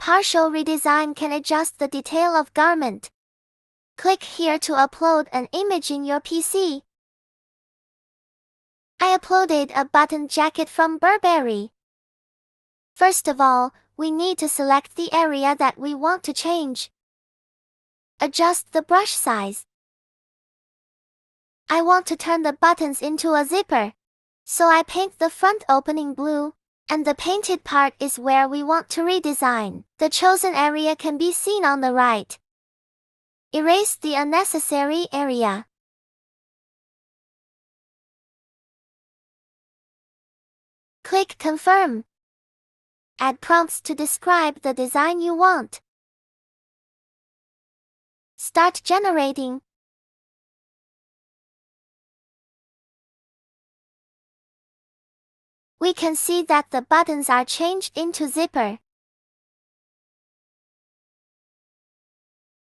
Partial redesign can adjust the detail of garment. Click here to upload an image in your PC. I uploaded a button jacket from Burberry. First of all, we need to select the area that we want to change. Adjust the brush size. I want to turn the buttons into a zipper, so I paint the front opening blue, and the painted part is where we want to redesign. The chosen area can be seen on the right. Erase the unnecessary area. Click Confirm. Add prompts to describe the design you want. Start generating. We can see that the buttons are changed into zipper.